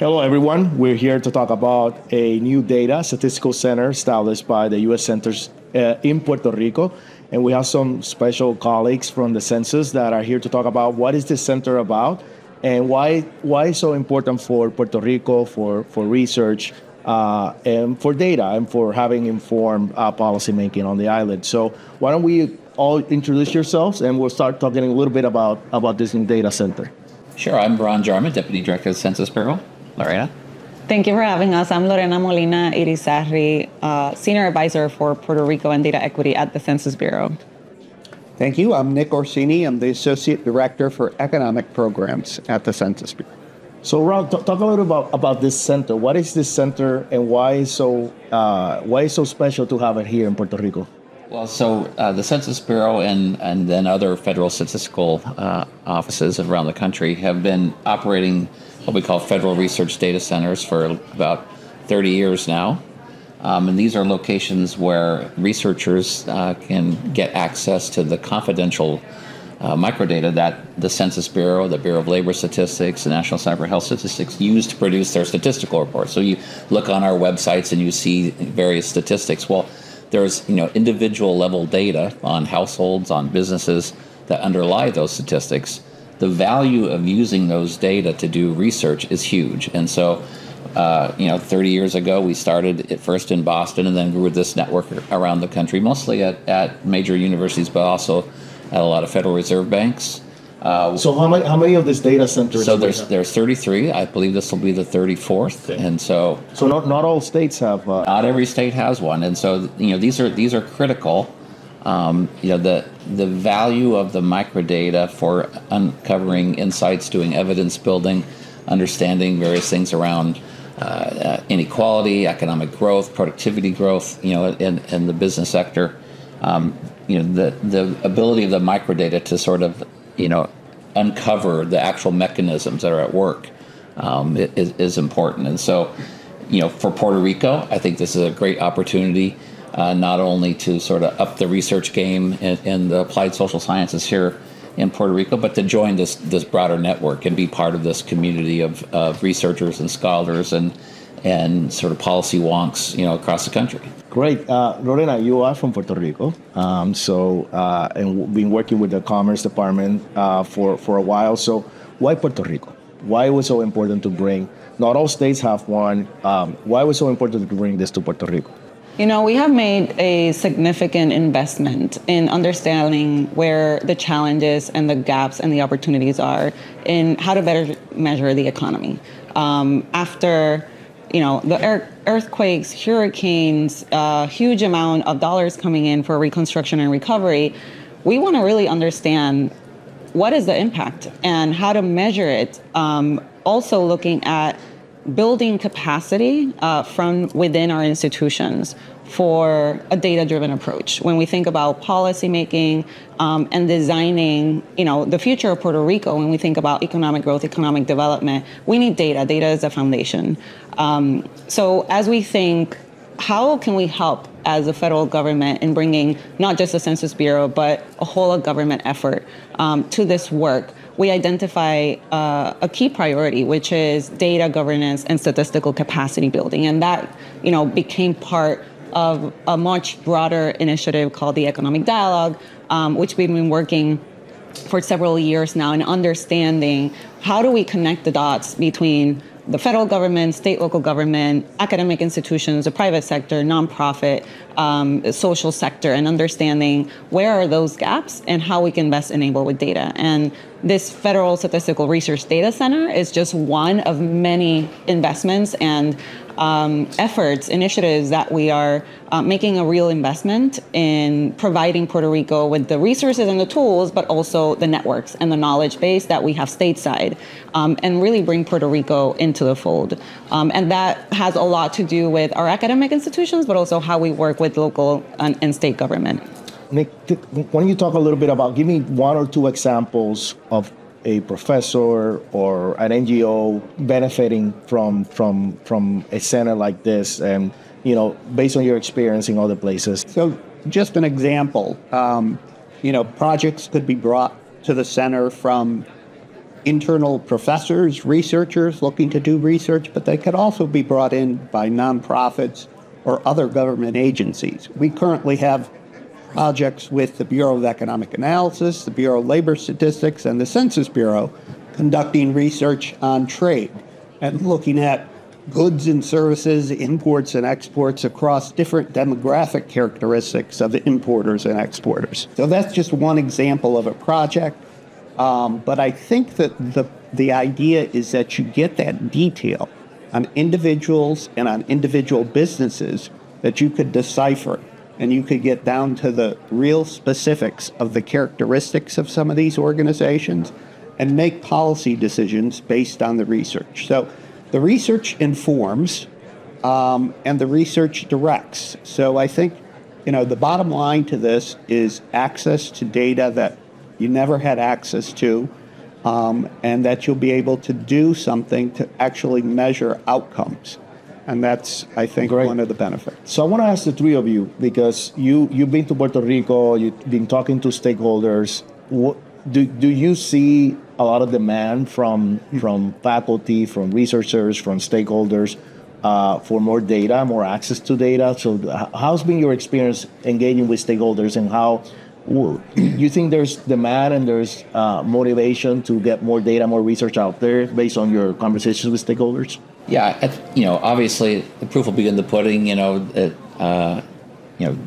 Hello, everyone. We're here to talk about a new data statistical center established by the U.S. Centers in Puerto Rico. And we have some special colleagues from the Census that are here to talk about what is this center about and why it's so important for Puerto Rico, for research, and for data, and for having informed policymaking on the island. So why don't we all introduce yourselves, and we'll start talking a little bit about this new data center. Sure. I'm Ron Jarmin, Deputy Director of the Census Bureau. Lorena? Thank you for having us. I'm Lorena Molina-Irizarry, Senior Advisor for Puerto Rico and Data Equity at the Census Bureau. Thank you. I'm Nick Orsini. I'm the Associate Director for Economic Programs at the Census Bureau. So, Ron, talk a little about this center. What is this center, and why is so special to have it here in Puerto Rico? Well, so the Census Bureau and then other federal statistical offices around the country have been operating what we call federal research data centers for about 30 years now. And these are locations where researchers can get access to the confidential microdata that the Census Bureau, the Bureau of Labor Statistics, the National Center for Health Statistics use to produce their statistical reports. So you look on our websites and you see various statistics. Well, there's individual level data on households, on businesses that underlie those statistics. The value of using those data to do research is huge. And so 30 years ago, we started it first in Boston and then grew this network around the country, mostly at major universities, but also at a lot of Federal Reserve banks. So how many of these data centers? So there's 33. I believe this will be the 34th. Okay. And so not all states have. Not every state has one, and so these are critical. The value of the microdata for uncovering insights, doing evidence building, understanding various things around inequality, economic growth, productivity growth, in the business sector. The ability of the microdata to sort of uncover the actual mechanisms that are at work is important. And so, for Puerto Rico, I think this is a great opportunity not only to sort of up the research game in the applied social sciences here in Puerto Rico, but to join this broader network and be part of this community of researchers and scholars and sort of policy wonks, across the country. Great. Lorena, you are from Puerto Rico, and we've been working with the Commerce Department for a while. So why Puerto Rico? Why was it so important to bring? Not all states have one. Why was it so important to bring this to Puerto Rico? We have made a significant investment in understanding where the challenges and the gaps and the opportunities are in how to better measure the economy. After the earthquakes, hurricanes, a huge amount of dollars coming in for reconstruction and recovery, we want to really understand what is the impact and how to measure it. Also looking at building capacity from within our institutions for a data-driven approach. When we think about policymaking and designing, the future of Puerto Rico, when we think about economic growth, economic development, we need data. Data is the foundation. So as we think, how can we help as a federal government in bringing not just the Census Bureau, but a whole government effort to this work? We identify a key priority, which is data governance and statistical capacity building. And that, became part of a much broader initiative called the Economic Dialogue, which we've been working for several years now in understanding how do we connect the dots between the federal government, state, local government, academic institutions, the private sector, nonprofit, the social sector, and understanding where are those gaps and how we can best enable with data. And this Federal Statistical Research Data Center is just one of many investments and efforts, initiatives that we are making a real investment in providing Puerto Rico with the resources and the tools, but also the networks and the knowledge base that we have stateside, and really bring Puerto Rico into the fold. And that has a lot to do with our academic institutions, but also how we work with local and state government. Nick, why don't you talk a little bit about, give me one or two examples of a professor or an NGO benefiting from a center like this, and based on your experience in other places. So just an example, projects could be brought to the center from internal professors, researchers looking to do research, but they could also be brought in by nonprofits or other government agencies. We currently have projects with the Bureau of Economic Analysis, the Bureau of Labor Statistics, and the Census Bureau conducting research on trade and looking at goods and services, imports and exports across different demographic characteristics of the importers and exporters. So that's just one example of a project. But I think that the idea is that you get that detail on individuals and on individual businesses that you could decipher, and you could get down to the real specifics of the characteristics of some of these organizations and make policy decisions based on the research. So the research informs and the research directs. So I think, the bottom line to this is access to data that you never had access to, and that you'll be able to do something to actually measure outcomes. And that's, I think, Great. one of the benefits. So I want to ask the three of you, because you've been to Puerto Rico, you've been talking to stakeholders. Do you see a lot of demand from faculty, from researchers, from stakeholders for more data, more access to data? So how's been your experience engaging with stakeholders, and how you think there's demand and there's motivation to get more data, more research out there based on your conversations with stakeholders? Yeah, obviously the proof will be in the pudding.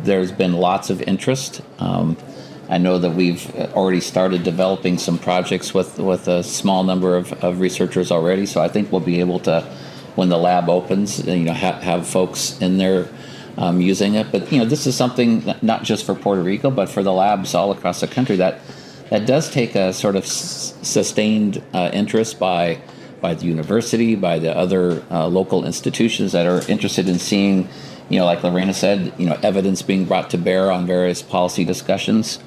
There's been lots of interest. I know that we've already started developing some projects with a small number of researchers already. So I think we'll be able to, when the lab opens, have folks in there using it. But this is something not just for Puerto Rico, but for the labs all across the country that does take a sort of sustained interest by the university, by the other local institutions that are interested in seeing, like Lorena said, evidence being brought to bear on various policy discussions.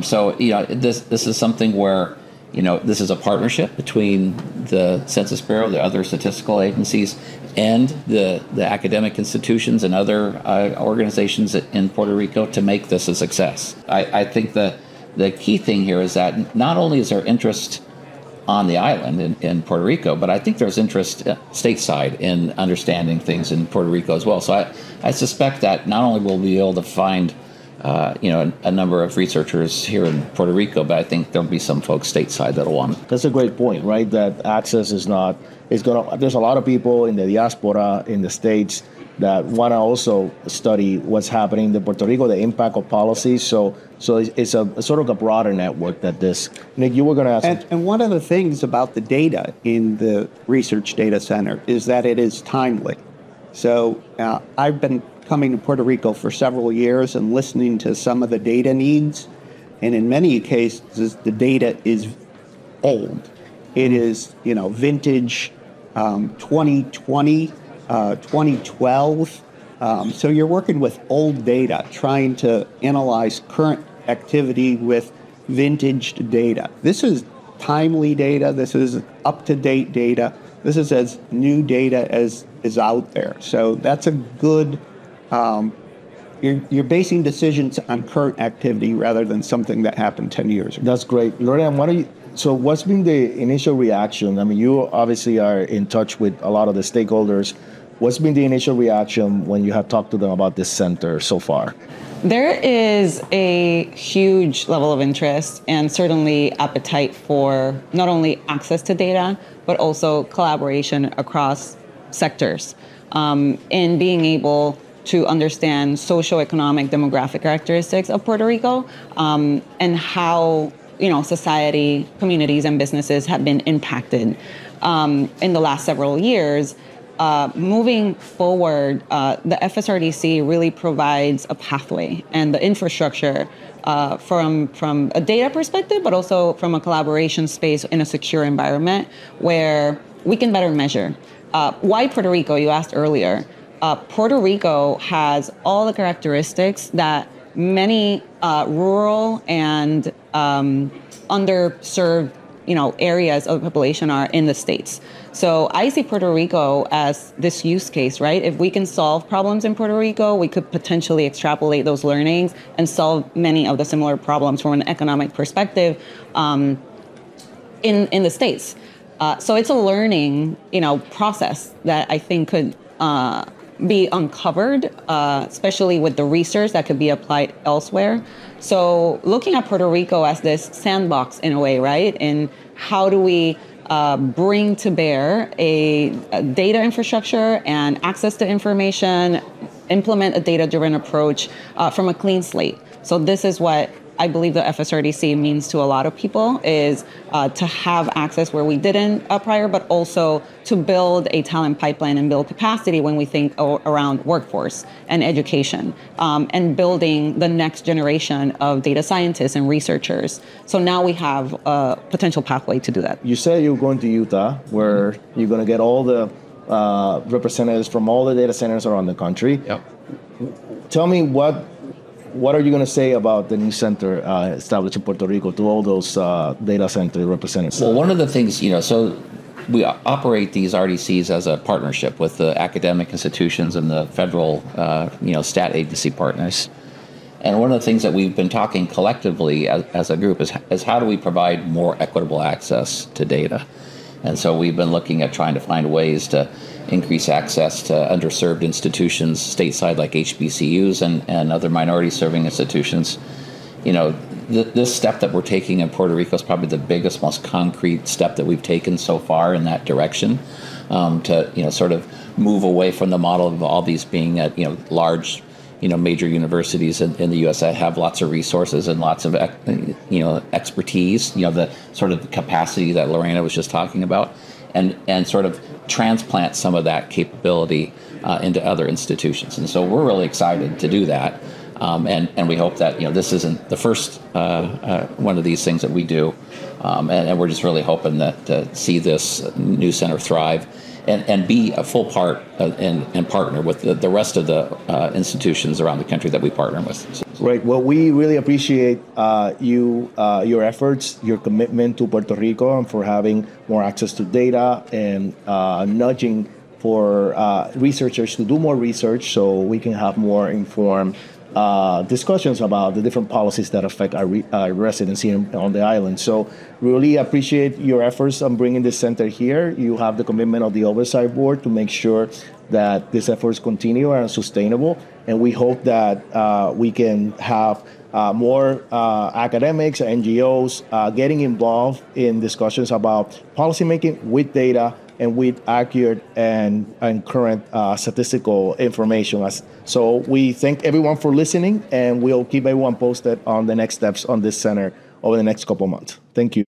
So this is something where this is a partnership between the Census Bureau, the other statistical agencies, and the academic institutions and other organizations in Puerto Rico to make this a success. I think the key thing here is that not only is there interest on the island in Puerto Rico, but I think there's interest stateside in understanding things in Puerto Rico as well. So I suspect that not only will we be able to find a number of researchers here in Puerto Rico, but I think there'll be some folks stateside that'll want it. That's a great point, right? That access there's a lot of people in the diaspora in the States that want to also study what's happening in Puerto Rico, the impact of policies. So it's a sort of a broader network that this. Nick, you were going to ask. And one of the things about the data in the Research Data Center is that it is timely. So I've been coming to Puerto Rico for several years and listening to some of the data needs. And in many cases, the data is old. It is, vintage 2020, 2012. So you're working with old data, trying to analyze current activity with vintaged data. This is timely data. This is up-to-date data. This is as new data as is out there. So that's a good, you're basing decisions on current activity rather than something that happened 10 years ago. That's great. Lorena, so what's been the initial reaction? I mean, you obviously are in touch with a lot of the stakeholders. What's been the initial reaction when you have talked to them about this center so far? There is a huge level of interest and certainly appetite for not only access to data, but also collaboration across sectors in being able to understand socioeconomic demographic characteristics of Puerto Rico and how society, communities, and businesses have been impacted in the last several years. Moving forward, the FSRDC really provides a pathway and the infrastructure from a data perspective, but also from a collaboration space in a secure environment where we can better measure. Why Puerto Rico, you asked earlier. Puerto Rico has all the characteristics that many rural and underserved areas of the population are in the States. So I see Puerto Rico as this use case, right? If we can solve problems in Puerto Rico, we could potentially extrapolate those learnings and solve many of the similar problems from an economic perspective in the States. So it's a learning, process that I think could be uncovered, especially with the research that could be applied elsewhere. So looking at Puerto Rico as this sandbox in a way, right? And how do we bring to bear a data infrastructure and access to information, implement a data-driven approach from a clean slate. So this is what I believe the FSRDC means to a lot of people, is to have access where we didn't prior, but also to build a talent pipeline and build capacity when we think around workforce and education, and building the next generation of data scientists and researchers. So now we have a potential pathway to do that. You said you're going to Utah, where you're going to get all the representatives from all the data centers around the country. Yep. Tell me what are you going to say about the new center established in Puerto Rico to all those data center representatives? Well, one of the things, so we operate these RDCs as a partnership with the academic institutions and the federal, stat agency partners. And one of the things that we've been talking collectively as a group is how do we provide more equitable access to data? And so we've been looking at trying to find ways to increase access to underserved institutions stateside like HBCUs and other minority serving institutions. This step that we're taking in Puerto Rico is probably the biggest, most concrete step that we've taken so far in that direction, to sort of move away from the model of all these being at large major universities in the U.S. that have lots of resources and lots of expertise, the sort of capacity that Lorena was just talking about, and sort of transplant some of that capability into other institutions. And so we're really excited to do that. And we hope that this isn't the first one of these things that we do, and we're just really hoping that to see this new center thrive and be a full part and partner with the rest of the institutions around the country that we partner with. Right. Well, we really appreciate your efforts, your commitment to Puerto Rico, and for having more access to data and nudging for researchers to do more research so we can have more informed discussions about the different policies that affect our residency on the island. So really appreciate your efforts on bringing this center here. You have the commitment of the Oversight Board to make sure that these efforts continue and are sustainable. And we hope that we can have more academics, NGOs getting involved in discussions about policymaking with data and with accurate and current statistical information. So we thank everyone for listening, and we'll keep everyone posted on the next steps on this center over the next couple of months. Thank you.